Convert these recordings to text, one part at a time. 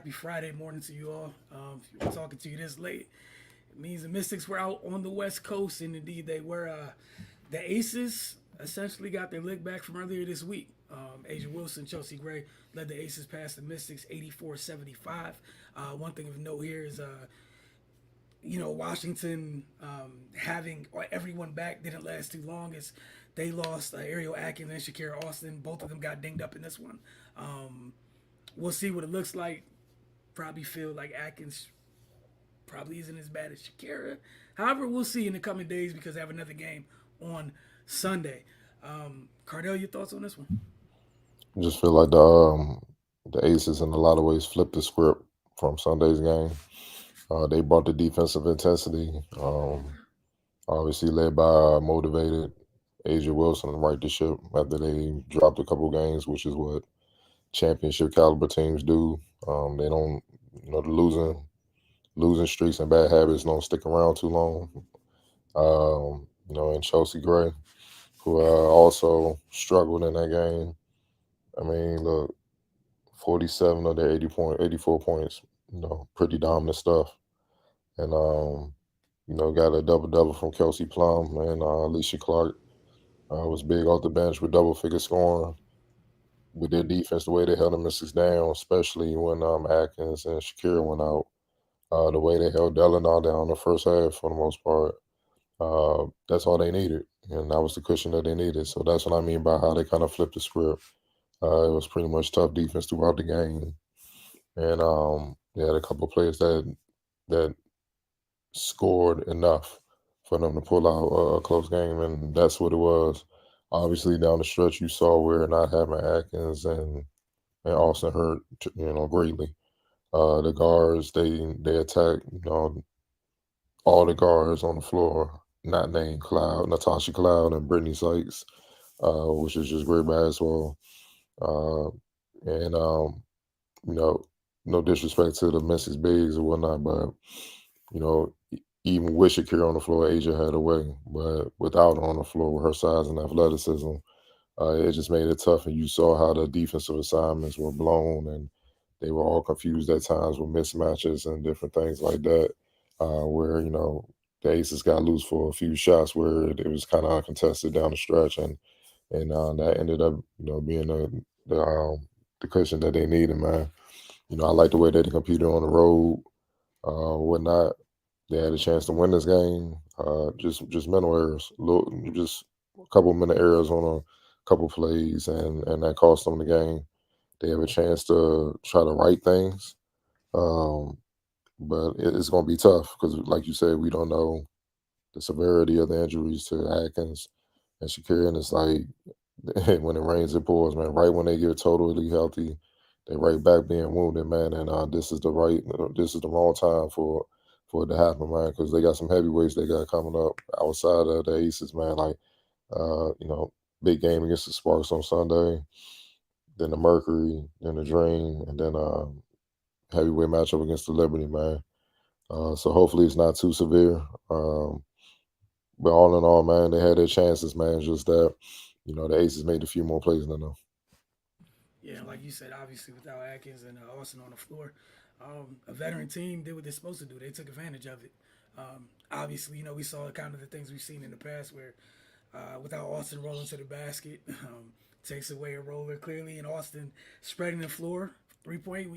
Happy Friday morning to you all. If I'm talking to you this late, it means the Mystics were out on the West Coast, and indeed they were. The Aces essentially got their lick back from earlier this week. Asia Wilson, Chelsea Gray led the Aces past the Mystics 84-75. One thing of note here is Washington having everyone back didn't last too long as they lost Ariel Atkins and Shakira Austin. Both of them got dinged up in this one. We'll see what it looks like. Probably feel like Atkins probably isn't as bad as Shakira. However, we'll see in the coming days because they have another game on Sunday. Cardell, your thoughts on this one? I just feel like the Aces in a lot of ways flipped the script from Sunday's game. They brought the defensive intensity, obviously led by motivated Asia Wilson to right the ship after they dropped a couple games, which is what championship caliber teams do. They don't, the losing streaks and bad habits don't stick around too long. And Chelsea Gray, who also struggled in that game. I mean, look, 47 of their 84 points, pretty dominant stuff. And, got a double double from Kelsey Plum and Alicia Clark was big off the bench with double figure scoring. With their defense, the way they held the Mystics down, especially when Atkins and Shakira went out, the way they held Delano down the first half for the most part, that's all they needed. And that was the cushion that they needed. So that's what I mean by how they kind of flipped the script. It was pretty much tough defense throughout the game. And they had a couple of players that scored enough for them to pull out a close game, and that's what it was. Obviously, down the stretch, you saw where not having Atkins and Austin hurt, greatly. The guards they attacked, all the guards on the floor, not named Cloud, Natasha Cloud and Brittany Sykes, which is just great basketball. Uh, and you know, no disrespect to the Memphis Bigs or whatnot, but even with Shakira on the floor, Asia had a way. But without her on the floor with her size and athleticism, it just made it tough. And you saw how the defensive assignments were blown and they were all confused at times with mismatches and different things like that, where, the Aces got loose for a few shots where it was kind of uncontested down the stretch. And that ended up, being the cushion that they needed, man. I like the way that they competed on the road, whatnot. They had a chance to win this game. Just mental errors, just a couple minute errors on a couple plays, and that cost them the game. They have a chance to try to right things, um, but it's going to be tough because, like you said, we don't know the severity of the injuries to Atkins and Shakira, and it's like when it rains, it pours, man. Right when they get totally healthy, they right back being wounded, man. And this is the wrong time for it to happen, man, because they got some heavyweights they got coming up outside of the Aces, man. Like, uh, you know, big game against the Sparks on Sunday, then the Mercury, then the Dream, and then heavyweight matchup against the Liberty, man. So hopefully it's not too severe. But all in all, man, they had their chances, man. Just that, the Aces made a few more plays than them. Yeah, like you said, obviously without Atkins and Austin on the floor, a veteran team did what they're supposed to do. They took advantage of it. Obviously, we saw kind of the things we've seen in the past where without Austin rolling to the basket, takes away a roller clearly, and Austin spreading the floor, 3 point.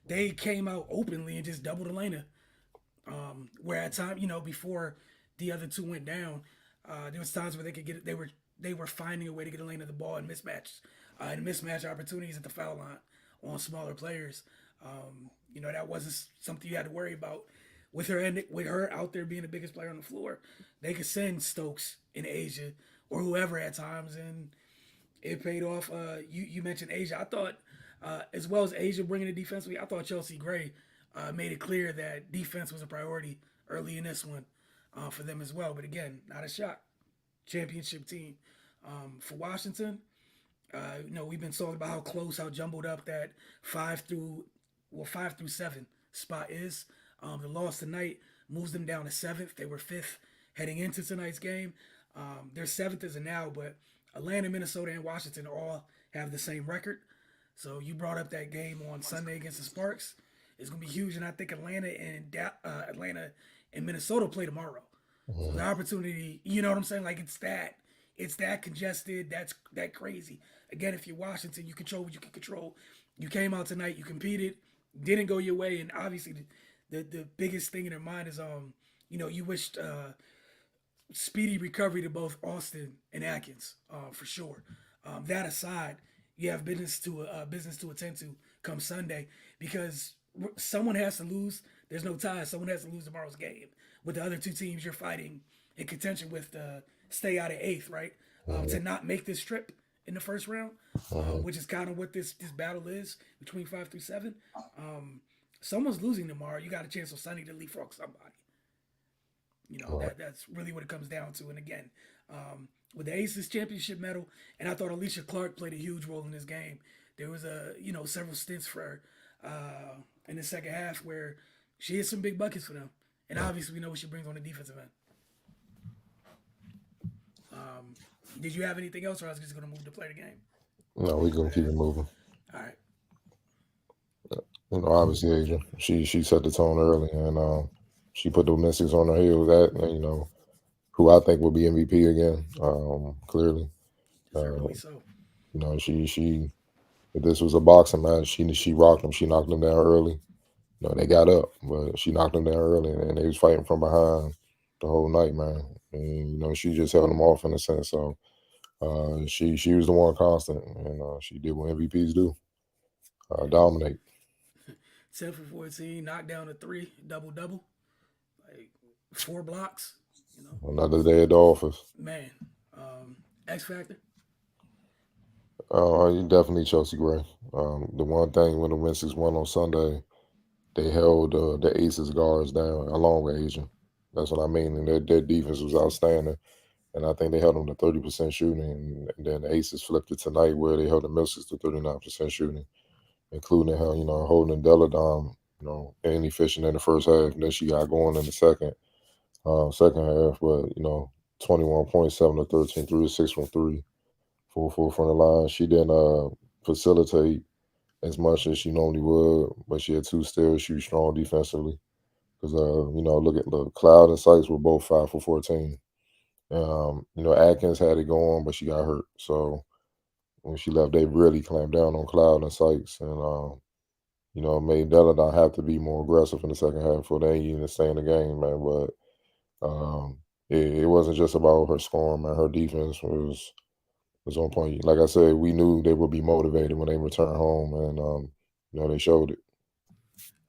They came out openly and just doubled Elena. Where at time, before the other two went down, there was times where they could get it. They were finding a way to get Elena the ball in mismatches, and mismatch opportunities at the foul line on smaller players. That wasn't something you had to worry about with her out there being the biggest player on the floor. They could send Stokes in Asia or whoever at times, and it paid off. You mentioned Asia. I thought, as well as Asia bringing it defensively, I thought Chelsea Gray made it clear that defense was a priority early in this one for them as well. But again, not a shock. Championship team for Washington. We've been talking about how close, how jumbled up that 5 through 7 spot is. The loss tonight moves them down to seventh. They were fifth heading into tonight's game. They're seventh as of now, but Atlanta, Minnesota, and Washington all have the same record. So you brought up that game on Sunday against the Sparks. It's gonna be huge, and I think Atlanta and Minnesota play tomorrow. So the Mhm. opportunity, you know what I'm saying? Like it's that congested. That's that crazy. Again, if you're Washington, you control what you can control. You came out tonight, you competed, didn't go your way, and obviously the biggest thing in their mind is you wished speedy recovery to both Austin and Atkins, for sure. That aside, you have business to attend to come Sunday because someone has to lose. There's no tie. Someone has to lose tomorrow's game. With the other two teams you're fighting in contention with, stay out of eighth, right? To Mhm. not make this trip in the first round, Mhm. which is kind of what this battle is between 5 through 7. Someone's losing tomorrow. You got a chance on Sunday to leapfrog somebody. Right. That's really what it comes down to. And again, with the Aces championship medal, and I thought Alicia Clark played a huge role in this game. There was several stints for her in the second half where she hit some big buckets for them, and obviously we know what she brings on the defensive end. Did you have anything else, or I was just going to move to play the game No, we gonna after keep that? it moving. All right, Obviously, Asia. She set the tone early, and she put the Mystics on her heels. Who I think will be MVP again. Clearly, uh, deservedly so. she if this was a boxing match, she rocked them. She knocked them down early. They got up, but she knocked them down early, and they was fighting from behind the whole night, man. And she just held them off in a sense. So she was the one constant, and she did what MVPs do, Yeah, dominate. 10 for 14, knocked down a three, double double, like 4 blocks. You know, Another day at the office. man, X Factor. Definitely Chelsea Gray. The one thing when the Mystics won on Sunday, they held the Aces guards down along with Asian. That's what I mean. And their defense was outstanding. And I think they held them to 30% shooting. And then the Aces flipped it tonight where they held the Mystics to 39% shooting, including how, holding Deladon, inefficient in the first half. And then she got going in the second half. But, 21.7 to 13, 3 to 6 from three, 4 from the line. She didn't facilitate as much as she normally would, but she had two steals. She was strong defensively. Because, look at the Cloud and Sykes were both 5 for 14. Atkins had it going, but she got hurt. So when she left, they really clamped down on Cloud and Sykes and, made Deladon have to be more aggressive in the second half for they even to stay in the game, man. But it wasn't just about her scoring, man. Her defense was on point. Like I said, we knew they would be motivated when they returned home, and they showed it.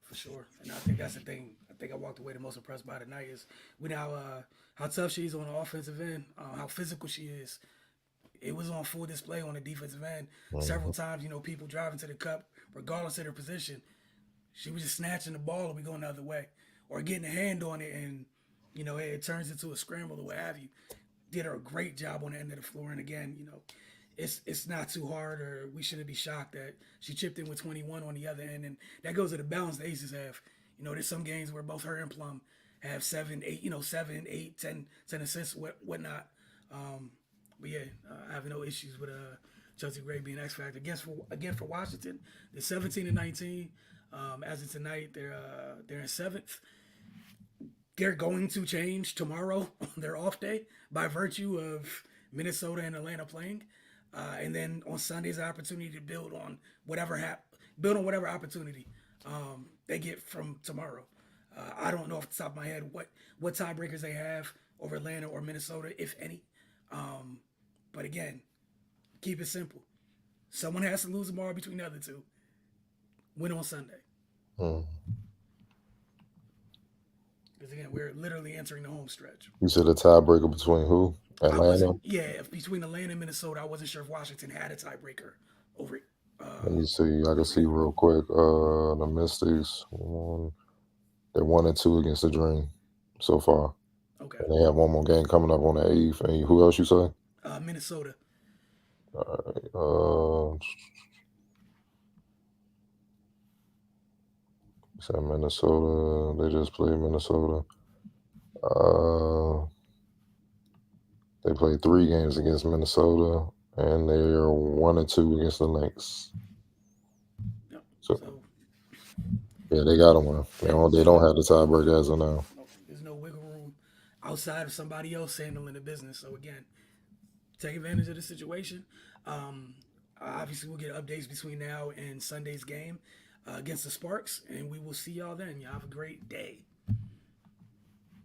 For sure. And I think that's the thing. I think I walked away the most impressed by tonight is with how tough she is on the offensive end, how physical she is. It was on full display on the defensive end. Several Mhm. times, people driving to the cup, regardless of their position, she was just snatching the ball and we going the other way, or getting a hand on it and it turns into a scramble or what have you. Did her a great job on the end of the floor. And again, it's not too hard, or we shouldn't be shocked that she chipped in with 21 on the other end, and that goes to the balance the Aces have. There's some games where both her and Plum have 7, 8, 7, 8, 10 assists, whatnot. But yeah, I have no issues with Chelsea Gray being X factor. Again for Washington, they're 17-19. As of tonight, they're in seventh. They're going to change tomorrow on their off day by virtue of Minnesota and Atlanta playing, and then on Sunday's opportunity to build on whatever opportunity they get from tomorrow. I don't know off the top of my head what tiebreakers they have over Atlanta or Minnesota, if any. Um, but again, keep it simple. Someone has to lose tomorrow between the other two. Win on Sunday. Mhm. Because again, we're literally entering the home stretch. You said a tiebreaker between who? I wasn't, Atlanta. yeah, between Atlanta and Minnesota, I wasn't sure if Washington had a tiebreaker over Let me see. I can over see either. real quick. The Mystics, they're 1-2 against the Dream so far, Okay. and they have one more game coming up on the 8th. And who else you say? Minnesota. All right. Said Minnesota. They just played Minnesota. Uh, they played 3 games against Minnesota, and they are 1-2 against the Lynx. So Yeah, they got to win. They don't have the tiebreaker as of now. there's no wiggle room outside of somebody else handling the business. So again, take advantage of the situation. Um, Obviously, we'll get updates between now and Sunday's game against the Sparks, and we will see y'all then. Y'all have a great day.